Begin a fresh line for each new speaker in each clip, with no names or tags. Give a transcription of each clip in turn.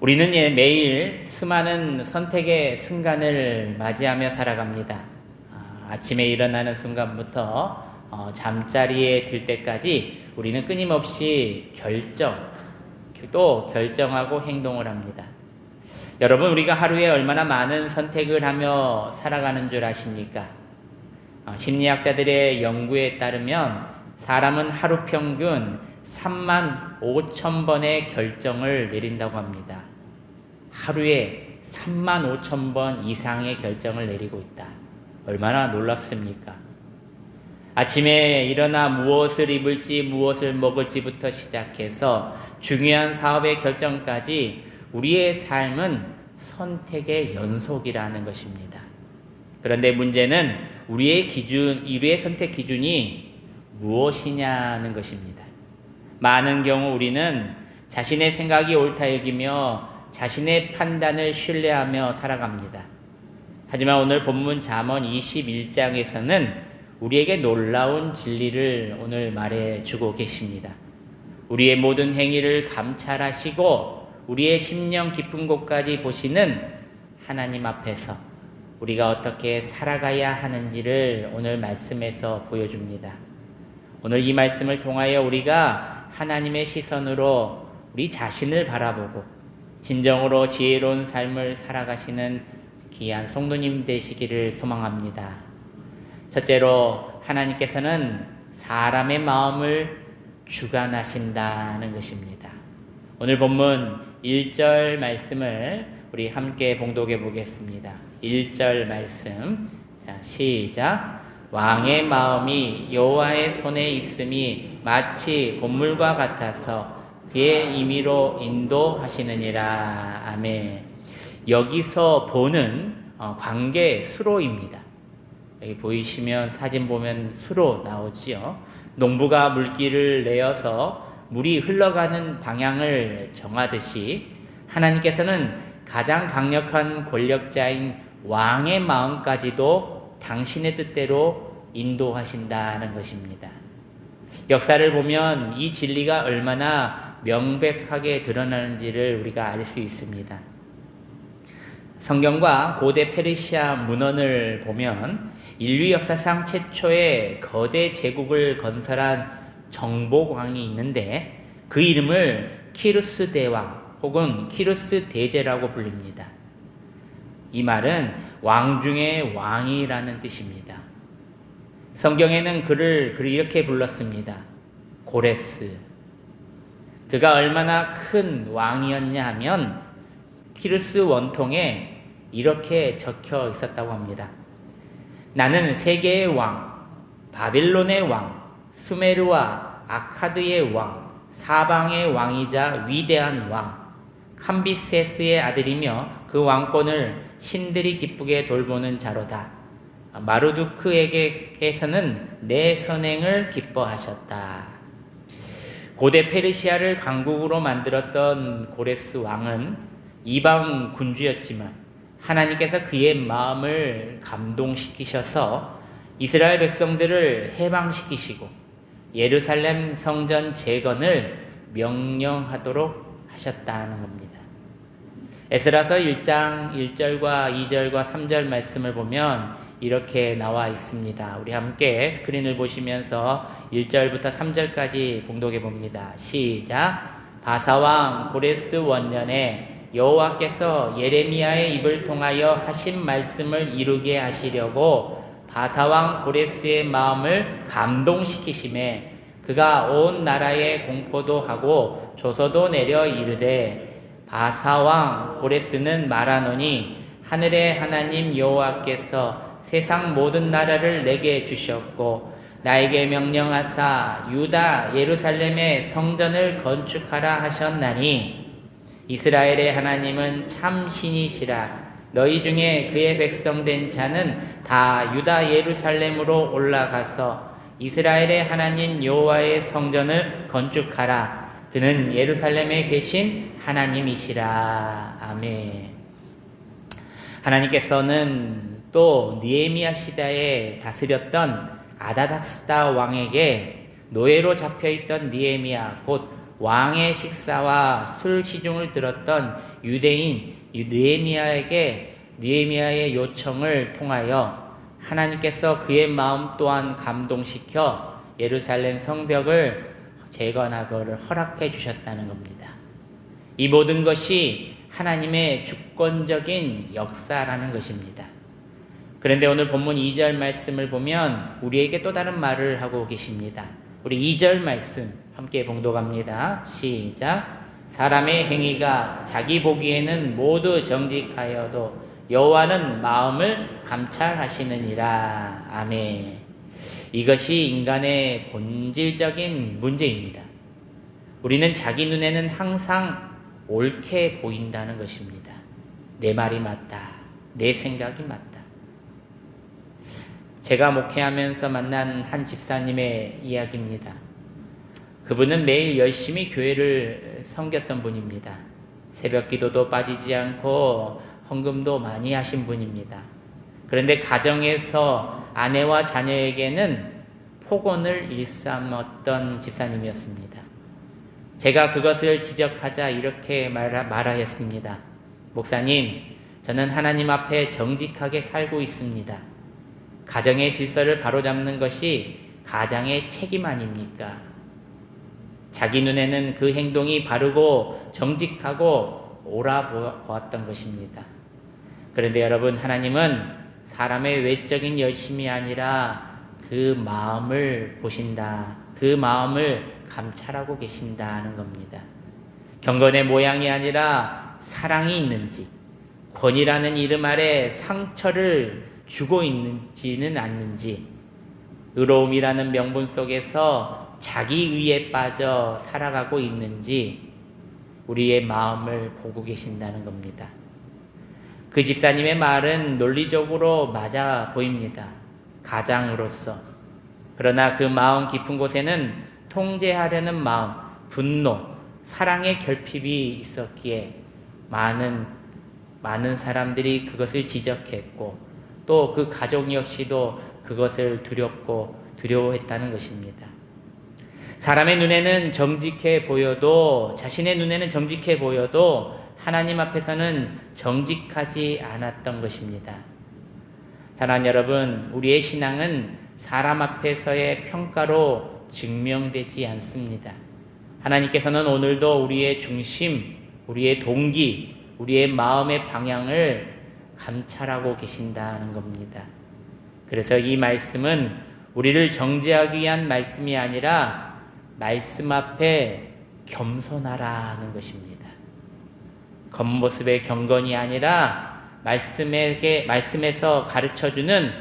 우리는 매일 수많은 선택의 순간을 맞이하며 살아갑니다. 아침에 일어나는 순간부터 잠자리에 들 때까지 우리는 끊임없이 결정하고 행동을 합니다. 여러분, 우리가 하루에 얼마나 많은 선택을 하며 살아가는 줄 아십니까? 심리학자들의 연구에 따르면 사람은 하루 평균 3만 5천 번의 결정을 내린다고 합니다. 하루에 3만 5천 번 이상의 결정을 내리고 있다. 얼마나 놀랍습니까? 아침에 일어나 무엇을 입을지 무엇을 먹을지부터 시작해서 중요한 사업의 결정까지 우리의 삶은 선택의 연속이라는 것입니다. 그런데 문제는 우리의 선택 기준이 무엇이냐는 것입니다. 많은 경우 우리는 자신의 생각이 옳다 여기며 자신의 판단을 신뢰하며 살아갑니다. 하지만 오늘 본문 잠언 21장에서는 우리에게 놀라운 진리를 오늘 말해주고 계십니다. 우리의 모든 행위를 감찰하시고 우리의 심령 깊은 곳까지 보시는 하나님 앞에서 우리가 어떻게 살아가야 하는지를 오늘 말씀에서 보여줍니다. 오늘 이 말씀을 통하여 우리가 하나님의 시선으로 우리 자신을 바라보고 진정으로 지혜로운 삶을 살아가시는 귀한 성도님 되시기를 소망합니다. 첫째로, 하나님께서는 사람의 마음을 주관하신다는 것입니다. 오늘 본문 1절 말씀을 우리 함께 봉독해 보겠습니다. 1절 말씀, 자, 시작. 왕의 마음이 여호와의 손에 있음이 마치 봇물과 같아서 그의 임의로 인도하시느니라. 아멘. 여기서 보는 관계 수로입니다. 여기 보이시면 사진 보면 수로 나오지요. 농부가 물길을 내어서 물이 흘러가는 방향을 정하듯이 하나님께서는 가장 강력한 권력자인 왕의 마음까지도 당신의 뜻대로 인도하신다는 것입니다. 역사를 보면 이 진리가 얼마나 명백하게 드러나는지를 우리가 알 수 있습니다. 성경과 고대 페르시아 문헌을 보면 인류 역사상 최초의 거대 제국을 건설한 정복왕이 있는데 그 이름을 키루스 대왕 혹은 키루스 대제라고 불립니다. 이 말은 왕 중의 왕이라는 뜻입니다. 성경에는 그를 이렇게 불렀습니다. 고레스. 그가 얼마나 큰 왕이었냐 하면 키루스 원통에 이렇게 적혀 있었다고 합니다. 나는 세계의 왕, 바빌론의 왕, 수메르와 아카드의 왕, 사방의 왕이자 위대한 왕, 캄비세스의 아들이며 그 왕권을 신들이 기쁘게 돌보는 자로다. 마르두크에게서는 내 선행을 기뻐하셨다. 고대 페르시아를 강국으로 만들었던 고레스 왕은 이방 군주였지만 하나님께서 그의 마음을 감동시키셔서 이스라엘 백성들을 해방시키시고 예루살렘 성전 재건을 명령하도록 하셨다는 겁니다. 에스라서 1장 1절과 2절과 3절 말씀을 보면 이렇게 나와 있습니다. 우리 함께 스크린을 보시면서 1절부터 3절까지 봉독해 봅니다. 시작. 바사왕 고레스 원년에 여호와께서 예레미야의 입을 통하여 하신 말씀을 이루게 하시려고 바사왕 고레스의 마음을 감동시키심에 그가 온 나라에 공포도 하고 조서도 내려 이르되 바사왕 고레스는 말하노니 하늘의 하나님 여호와께서 세상 모든 나라를 내게 주셨고 나에게 명령하사 유다 예루살렘의 성전을 건축하라 하셨나니 이스라엘의 하나님은 참 신이시라. 너희 중에 그의 백성 된 자는 다 유다 예루살렘으로 올라가서 이스라엘의 하나님 여호와의 성전을 건축하라. 그는 예루살렘에 계신 하나님이시라. 아멘. 하나님께서는 또 느헤미야 시대에 다스렸던 아다닥스다 왕에게 노예로 잡혀있던 느헤미야 곧 왕의 식사와 술 시중을 들었던 유대인 느헤미야의 요청을 통하여 하나님께서 그의 마음 또한 감동시켜 예루살렘 성벽을 재건하기를 허락해 주셨다는 겁니다. 이 모든 것이 하나님의 주권적인 역사라는 것입니다. 그런데 오늘 본문 2절 말씀을 보면 우리에게 또 다른 말을 하고 계십니다. 우리 2절 말씀 함께 봉독합니다. 시작. 사람의 행위가 자기 보기에는 모두 정직하여도 여호와는 마음을 감찰하시느니라. 아멘. 이것이 인간의 본질적인 문제입니다. 우리는 자기 눈에는 항상 옳게 보인다는 것입니다. 내 말이 맞다. 내 생각이 맞다. 제가 목회하면서 만난 한 집사님의 이야기입니다. 그분은 매일 열심히 교회를 섬겼던 분입니다. 새벽 기도도 빠지지 않고 헌금도 많이 하신 분입니다. 그런데 가정에서 아내와 자녀에게는 폭언을 일삼았던 집사님이었습니다. 제가 그것을 지적하자 이렇게 말하였습니다. 목사님, 저는 하나님 앞에 정직하게 살고 있습니다. 가정의 질서를 바로잡는 것이 가장의 책임 아닙니까? 자기 눈에는 그 행동이 바르고 정직하고 옳아 보았던 것입니다. 그런데 여러분, 하나님은 사람의 외적인 열심이 아니라 그 마음을 보신다. 그 마음을 감찰하고 계신다는 겁니다. 경건의 모양이 아니라 사랑이 있는지, 권위라는 이름 아래 상처를 주고 있는지는 않는지, 의로움이라는 명분 속에서 자기의에 빠져 살아가고 있는지 우리의 마음을 보고 계신다는 겁니다. 그 집사님의 말은 논리적으로 맞아 보입니다. 가장으로서. 그러나 그 마음 깊은 곳에는 통제하려는 마음, 분노, 사랑의 결핍이 있었기에 많은 사람들이 그것을 지적했고 또 그 가족 역시도 그것을 두려워했다는 것입니다. 사람의 눈에는 정직해 보여도, 자신의 눈에는 정직해 보여도 하나님 앞에서는 정직하지 않았던 것입니다. 사랑하는 여러분, 우리의 신앙은 사람 앞에서의 평가로 증명되지 않습니다. 하나님께서는 오늘도 우리의 중심, 우리의 동기, 우리의 마음의 방향을 감찰하고 계신다는 겁니다. 그래서 이 말씀은 우리를 정죄하기 위한 말씀이 아니라 말씀 앞에 겸손하라는 것입니다. 겉모습의 경건이 아니라 말씀에서 가르쳐주는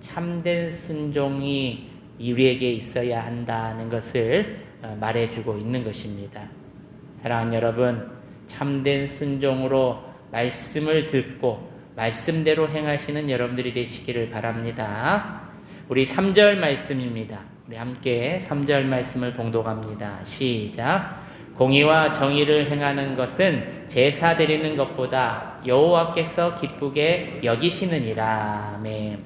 참된 순종이 우리에게 있어야 한다는 것을 말해주고 있는 것입니다. 사랑하는 여러분, 참된 순종으로 말씀을 듣고 말씀대로 행하시는 여러분들이 되시기를 바랍니다. 우리 3절 말씀입니다. 우리 함께 3절 말씀을 봉독합니다. 시작. 공의와 정의를 행하는 것은 제사 드리는 것보다 여호와께서 기쁘게 여기시느니라. 아멘.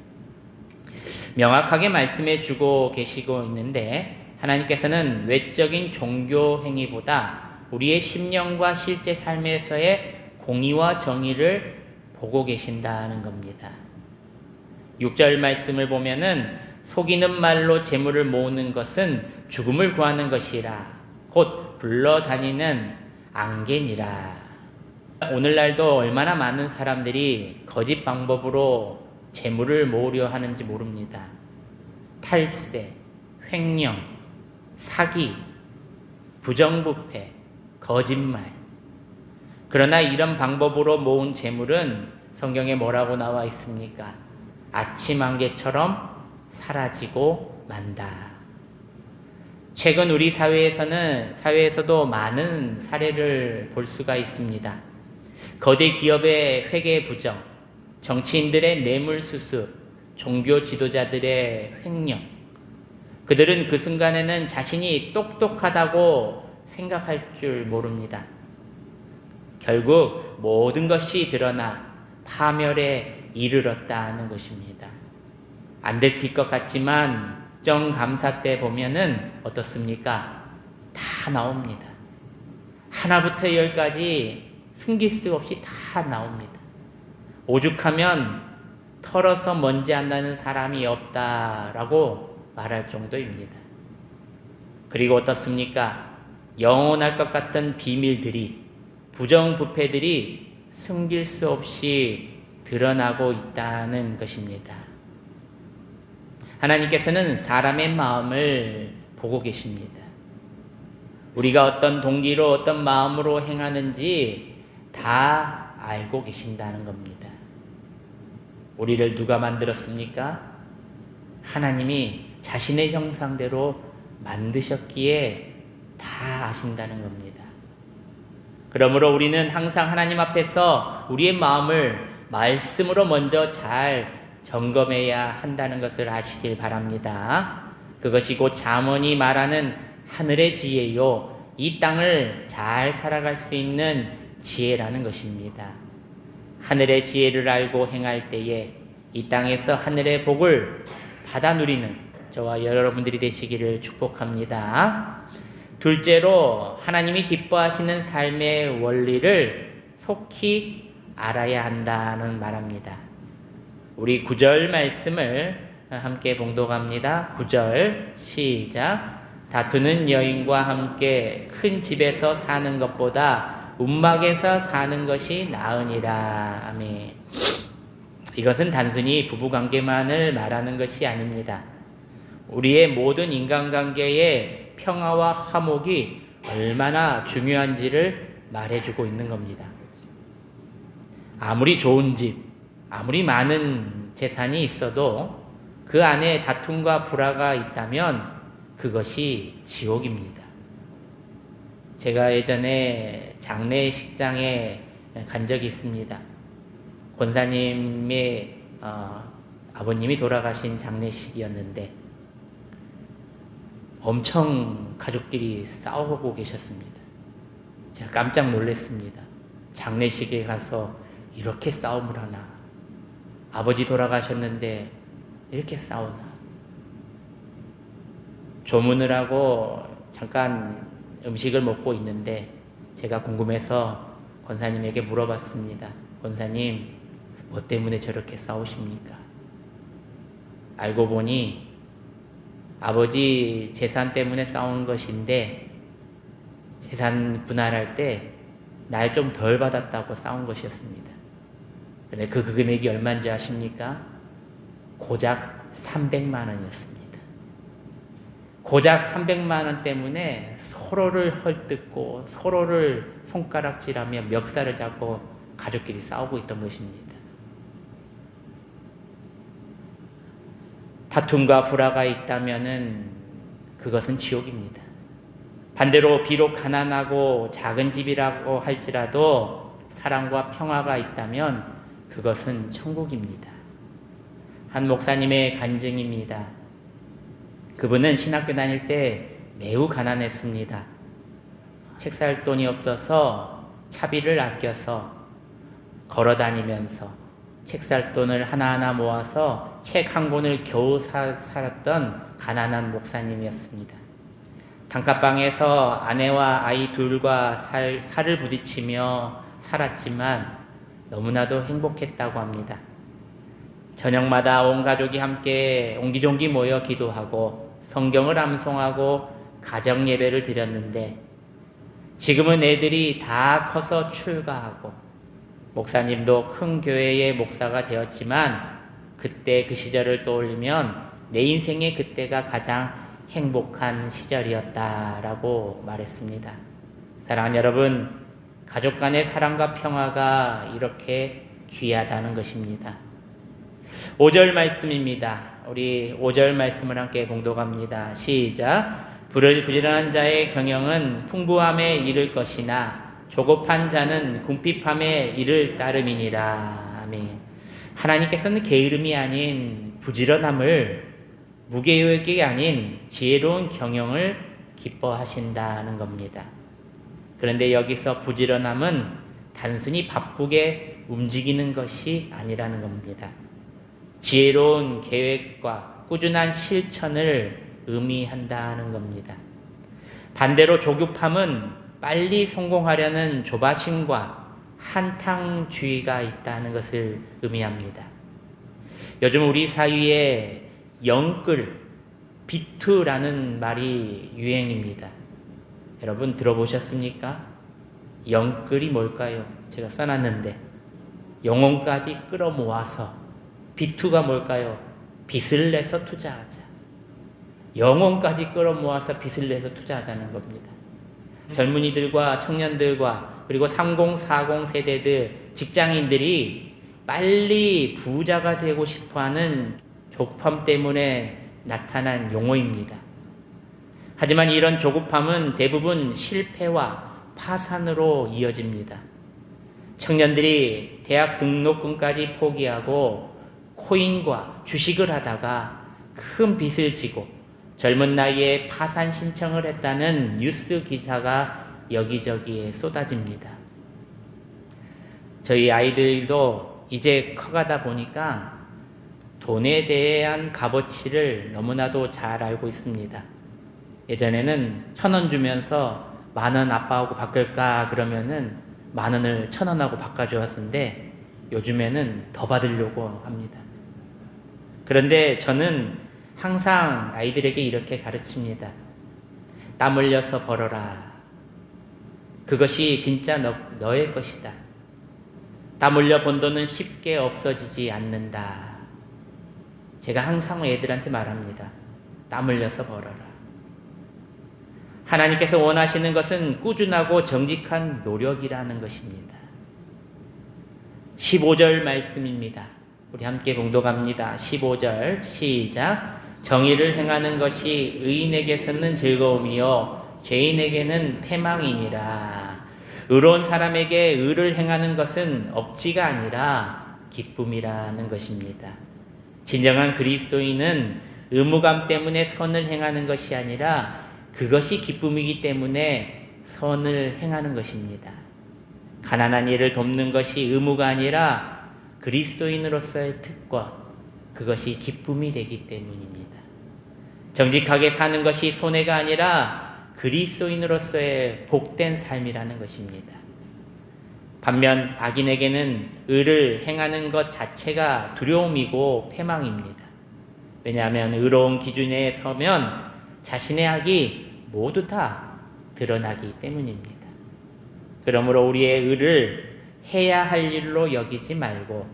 명확하게 말씀해 주고 계시고 있는데 하나님께서는 외적인 종교 행위보다 우리의 심령과 실제 삶에서의 공의와 정의를 보고 계신다는 겁니다. 6절 말씀을 보면은 속이는 말로 재물을 모으는 것은 죽음을 구하는 것이라 곧 불러다니는 앙겐이라. 오늘날도 얼마나 많은 사람들이 거짓 방법으로 재물을 모으려 하는지 모릅니다. 탈세, 횡령, 사기, 부정부패, 거짓말. 그러나 이런 방법으로 모은 재물은 성경에 뭐라고 나와 있습니까? 아침 안개처럼 사라지고 만다. 최근 우리 사회에서도 많은 사례를 볼 수가 있습니다. 거대 기업의 회계 부정, 정치인들의 뇌물수수, 종교 지도자들의 횡령. 그들은 그 순간에는 자신이 똑똑하다고 생각할 줄 모릅니다. 결국 모든 것이 드러나 파멸에 이르렀다는 것입니다. 안 들킬 것 같지만 국정감사 때 보면은 어떻습니까? 다 나옵니다. 하나부터 열까지 숨길 수 없이 다 나옵니다. 오죽하면 털어서 먼지 안 나는 사람이 없다라고 말할 정도입니다. 그리고 어떻습니까? 영원할 것 같은 비밀들이, 부정부패들이 숨길 수 없이 드러나고 있다는 것입니다. 하나님께서는 사람의 마음을 보고 계십니다. 우리가 어떤 동기로 어떤 마음으로 행하는지 다 알고 계신다는 겁니다. 우리를 누가 만들었습니까? 하나님이 자신의 형상대로 만드셨기에 다 아신다는 겁니다. 그러므로 우리는 항상 하나님 앞에서 우리의 마음을 말씀으로 먼저 잘 점검해야 한다는 것을 아시길 바랍니다. 그것이 곧 잠언이 말하는 하늘의 지혜요, 이 땅을 잘 살아갈 수 있는 지혜라는 것입니다. 하늘의 지혜를 알고 행할 때에 이 땅에서 하늘의 복을 받아 누리는 저와 여러분들이 되시기를 축복합니다. 둘째로 하나님이 기뻐하시는 삶의 원리를 속히 알아야 한다는 말합니다. 우리 9절 말씀을 함께 봉독합니다. 9절 시작. 다투는 여인과 함께 큰 집에서 사는 것보다 움막에서 사는 것이 나으니라. 아멘. 이것은 단순히 부부관계만을 말하는 것이 아닙니다. 우리의 모든 인간관계의 평화와 화목이 얼마나 중요한지를 말해주고 있는 겁니다. 아무리 좋은 집, 아무리 많은 재산이 있어도 그 안에 다툼과 불화가 있다면 그것이 지옥입니다. 제가 예전에 장례식장에 간 적이 있습니다. 권사님의 아버님이 돌아가신 장례식이었는데 엄청 가족끼리 싸우고 계셨습니다. 제가 깜짝 놀랐습니다. 장례식에 가서 이렇게 싸움을 하나? 아버지 돌아가셨는데 이렇게 싸우나? 조문을 하고 잠깐 음식을 먹고 있는데 제가 궁금해서 권사님에게 물어봤습니다. 권사님, 뭐 때문에 저렇게 싸우십니까? 알고 보니 아버지 재산 때문에 싸운 것인데 재산 분할할 때 날 좀 덜 받았다고 싸운 것이었습니다. 그런데 그 금액이 얼마인지 아십니까? 고작 300만 원이었습니다. 고작 300만 원 때문에 서로를 헐뜯고 서로를 손가락질하며 멱살을 잡고 가족끼리 싸우고 있던 것입니다. 다툼과 불화가 있다면은 그것은 지옥입니다. 반대로 비록 가난하고 작은 집이라고 할지라도 사랑과 평화가 있다면 그것은 천국입니다. 한 목사님의 간증입니다. 그분은 신학교 다닐 때 매우 가난했습니다. 책 살 돈이 없어서 차비를 아껴서 걸어 다니면서 책 살 돈을 하나하나 모아서 책 한 권을 겨우 살았던 가난한 목사님이었습니다. 단칸방에서 아내와 아이 둘과 살을 부딪히며 살았지만 너무나도 행복했다고 합니다. 저녁마다 온 가족이 함께 옹기종기 모여 기도하고 성경을 암송하고 가정 예배를 드렸는데 지금은 애들이 다 커서 출가하고 목사님도 큰 교회의 목사가 되었지만 그때 그 시절을 떠올리면 내 인생의 그때가 가장 행복한 시절이었다라고 말했습니다. 사랑하는 여러분, 가족 간의 사랑과 평화가 이렇게 귀하다는 것입니다. 5절 말씀입니다. 우리 5절 말씀을 함께 봉독합니다. 시작. 부지런한 자의 경영은 풍부함에 이를 것이나 조급한 자는 궁핍함에 이를 따름이니라. 아멘. 하나님께서는 게으름이 아닌 부지런함을, 무계획이 아닌 지혜로운 경영을 기뻐하신다는 겁니다. 그런데 여기서 부지런함은 단순히 바쁘게 움직이는 것이 아니라는 겁니다. 지혜로운 계획과 꾸준한 실천을 의미한다는 겁니다. 반대로 조급함은 빨리 성공하려는 조바심과 한탕주의가 있다는 것을 의미합니다. 요즘 우리 사이에 영끌, 비투라는 말이 유행입니다. 여러분 들어보셨습니까? 영끌이 뭘까요? 제가 써놨는데 영혼까지 끌어모아서, 비투가 뭘까요? 빚을 내서 투자하자. 영혼까지 끌어모아서 빚을 내서 투자하자는 겁니다. 젊은이들과 청년들과 그리고 30, 40 세대들, 직장인들이 빨리 부자가 되고 싶어하는 조급함 때문에 나타난 용어입니다. 하지만 이런 조급함은 대부분 실패와 파산으로 이어집니다. 청년들이 대학 등록금까지 포기하고 코인과 주식을 하다가 큰 빚을 지고 젊은 나이에 파산 신청을 했다는 뉴스 기사가 여기저기에 쏟아집니다. 저희 아이들도 이제 커가다 보니까 돈에 대한 값어치를 너무나도 잘 알고 있습니다. 예전에는 1,000원 주면서 10,000원 아빠하고 바꿀까 그러면은 10,000원을 1,000원하고 바꿔주었는데 요즘에는 더 받으려고 합니다. 그런데 저는 항상 아이들에게 이렇게 가르칩니다. 땀 흘려서 벌어라. 그것이 진짜 너의 것이다. 땀 흘려 번 돈은 쉽게 없어지지 않는다. 제가 항상 애들한테 말합니다. 땀 흘려서 벌어라. 하나님께서 원하시는 것은 꾸준하고 정직한 노력이라는 것입니다. 15절 말씀입니다. 우리 함께 봉독합니다. 15절 시작. 정의를 행하는 것이 의인에게서는 즐거움이요 죄인에게는 패망이니라. 의로운 사람에게 의를 행하는 것은 억지가 아니라 기쁨이라는 것입니다. 진정한 그리스도인은 의무감 때문에 선을 행하는 것이 아니라 그것이 기쁨이기 때문에 선을 행하는 것입니다. 가난한 이를 돕는 것이 의무가 아니라 그리스도인으로서의 특권, 그것이 기쁨이 되기 때문입니다. 정직하게 사는 것이 손해가 아니라 그리스도인으로서의 복된 삶이라는 것입니다. 반면 악인에게는 의를 행하는 것 자체가 두려움이고 패망입니다. 왜냐하면 의로운 기준에 서면 자신의 악이 모두 다 드러나기 때문입니다. 그러므로 우리의 의를 해야 할 일로 여기지 말고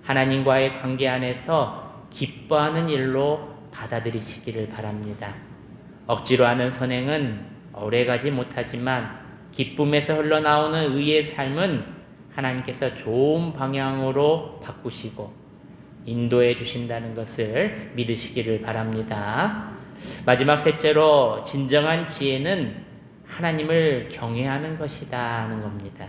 하나님과의 관계 안에서 기뻐하는 일로 받아들이시기를 바랍니다. 억지로 하는 선행은 오래가지 못하지만 기쁨에서 흘러나오는 의의 삶은 하나님께서 좋은 방향으로 바꾸시고 인도해 주신다는 것을 믿으시기를 바랍니다. 마지막 셋째로 진정한 지혜는 하나님을 경외하는 것이다 하는 겁니다.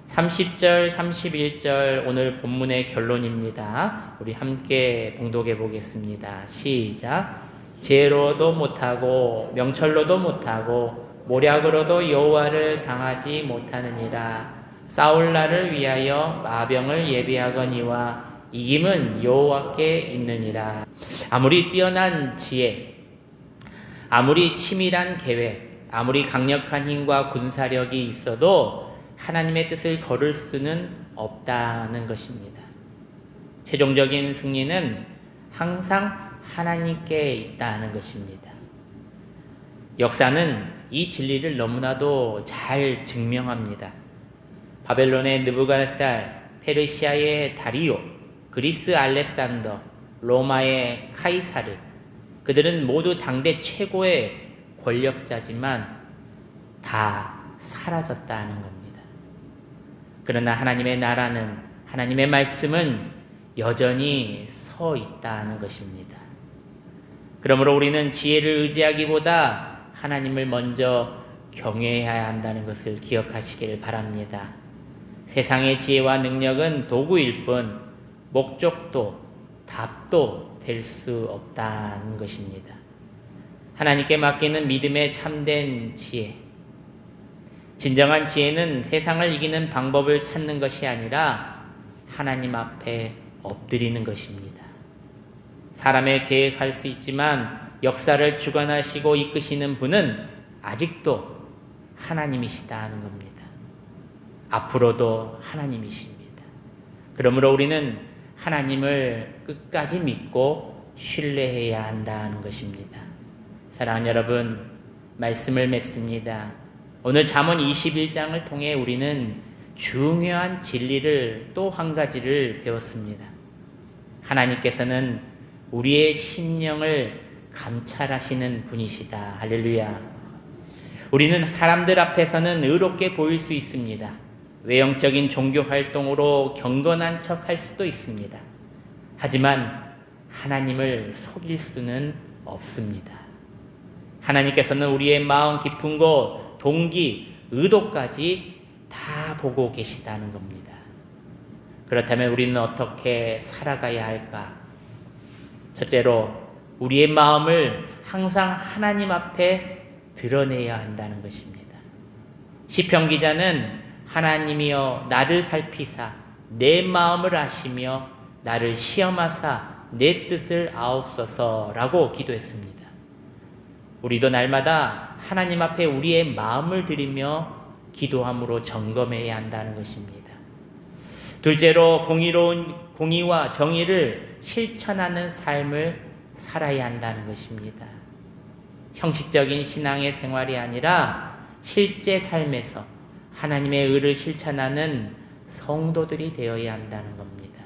30절, 31절 오늘 본문의 결론입니다. 우리 함께 봉독해 보겠습니다. 시작. 지혜로도 못하고 명철로도 못하고 모략으로도 여호와를 당하지 못하느니라. 싸울 날을 위하여 마병을 예비하거니와 이김은 여호와께 있느니라. 아무리 뛰어난 지혜, 아무리 치밀한 계획, 아무리 강력한 힘과 군사력이 있어도 하나님의 뜻을 거를 수는 없다는 것입니다. 최종적인 승리는 항상 하나님께 있다는 것입니다. 역사는 이 진리를 너무나도 잘 증명합니다. 바벨론의 느부갓네살, 페르시아의 다리오, 그리스 알렉산더, 로마의 카이사르, 그들은 모두 당대 최고의 권력자지만 다 사라졌다는 겁니다. 그러나 하나님의 나라는, 하나님의 말씀은 여전히 서 있다는 것입니다. 그러므로 우리는 지혜를 의지하기보다 하나님을 먼저 경외해야 한다는 것을 기억하시길 바랍니다. 세상의 지혜와 능력은 도구일 뿐 목적도 답도 될 수 없다는 것입니다. 하나님께 맡기는 믿음의 참된 지혜, 진정한 지혜는 세상을 이기는 방법을 찾는 것이 아니라 하나님 앞에 엎드리는 것입니다. 사람의 계획할 수 있지만 역사를 주관하시고 이끄시는 분은 아직도 하나님이시다 하는 겁니다. 앞으로도 하나님이십니다. 그러므로 우리는 하나님을 끝까지 믿고 신뢰해야 한다는 것입니다. 사랑하는 여러분, 말씀을 맺습니다. 오늘 잠언 21장을 통해 우리는 중요한 진리를 또 한 가지를 배웠습니다. 하나님께서는 우리의 심령을 감찰하시는 분이시다. 할렐루야. 우리는 사람들 앞에서는 의롭게 보일 수 있습니다. 외형적인 종교 활동으로 경건한 척 할 수도 있습니다. 하지만 하나님을 속일 수는 없습니다. 하나님께서는 우리의 마음 깊은 곳, 동기, 의도까지 다 보고 계시다는 겁니다. 그렇다면 우리는 어떻게 살아가야 할까? 첫째로 우리의 마음을 항상 하나님 앞에 드러내야 한다는 것입니다. 시편 기자는 하나님이여 나를 살피사 내 마음을 아시며 나를 시험하사 내 뜻을 아옵소서라고 기도했습니다. 우리도 날마다 하나님 앞에 우리의 마음을 드리며 기도함으로 점검해야 한다는 것입니다. 둘째로 공의와 정의를 실천하는 삶을 살아야 한다는 것입니다. 형식적인 신앙의 생활이 아니라 실제 삶에서 하나님의 의를 실천하는 성도들이 되어야 한다는 겁니다.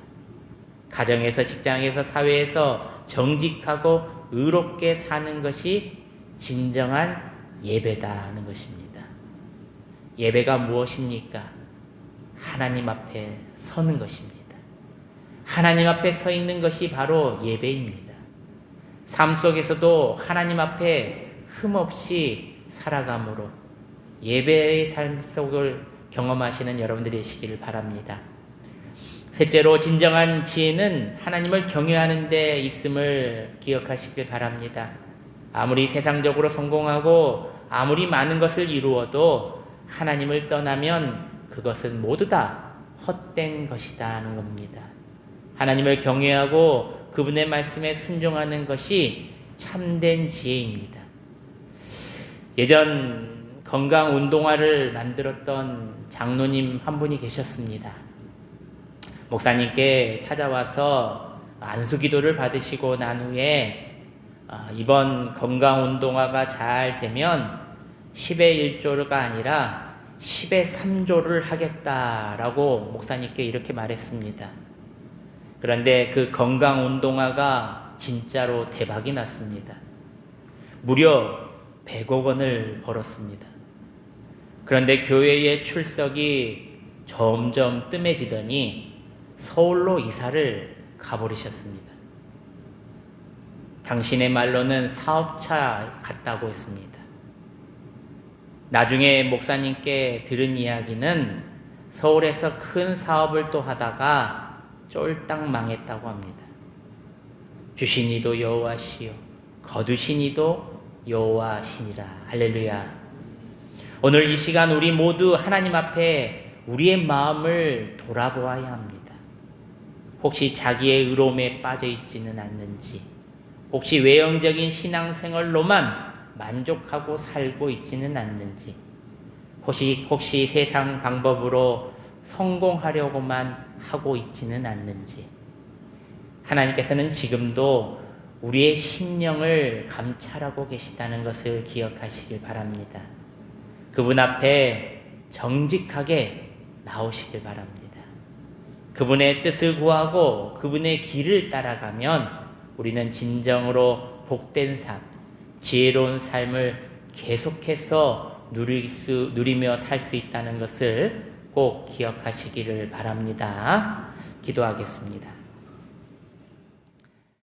가정에서, 직장에서, 사회에서 정직하고 의롭게 사는 것이 진정한 예배다는 것입니다. 예배가 무엇입니까? 하나님 앞에 서는 것입니다. 하나님 앞에 서 있는 것이 바로 예배입니다. 삶 속에서도 하나님 앞에 흠없이 살아감으로 예배의 삶 속을 경험하시는 여러분들이 되시기를 바랍니다. 셋째로 진정한 지혜는 하나님을 경외하는 데 있음을 기억하시길 바랍니다. 아무리 세상적으로 성공하고 아무리 많은 것을 이루어도 하나님을 떠나면 그것은 모두 다 헛된 것이다 하는 겁니다. 하나님을 경외하고 그분의 말씀에 순종하는 것이 참된 지혜입니다. 예전 건강운동화를 만들었던 장로님 한 분이 계셨습니다. 목사님께 찾아와서 안수기도를 받으시고 난 후에 이번 건강운동화가 잘 되면 10의 1조가 아니라 10의 3조를 하겠다라고 목사님께 이렇게 말했습니다. 그런데 그 건강운동화가 진짜로 대박이 났습니다. 무려 100억 원을 벌었습니다. 그런데 교회의 출석이 점점 뜸해지더니 서울로 이사를 가버리셨습니다. 당신의 말로는 사업차 같다고 했습니다. 나중에 목사님께 들은 이야기는 서울에서 큰 사업을 또 하다가 쫄딱 망했다고 합니다. 주신 이도 여호와시요 거두신 이도 여호와시니라. 할렐루야. 오늘 이 시간 우리 모두 하나님 앞에 우리의 마음을 돌아보아야 합니다. 혹시 자기의 의로움에 빠져 있지는 않는지, 혹시 외형적인 신앙생활로만 만족하고 살고 있지는 않는지, 혹시 세상 방법으로 성공하려고만 하고 있지는 않는지, 하나님께서는 지금도 우리의 심령을 감찰하고 계시다는 것을 기억하시길 바랍니다. 그분 앞에 정직하게 나오시길 바랍니다. 그분의 뜻을 구하고 그분의 길을 따라가면 우리는 진정으로 복된 삶, 지혜로운 삶을 계속해서 누리며 살 수 있다는 것을 꼭 기억하시기를 바랍니다. 기도하겠습니다.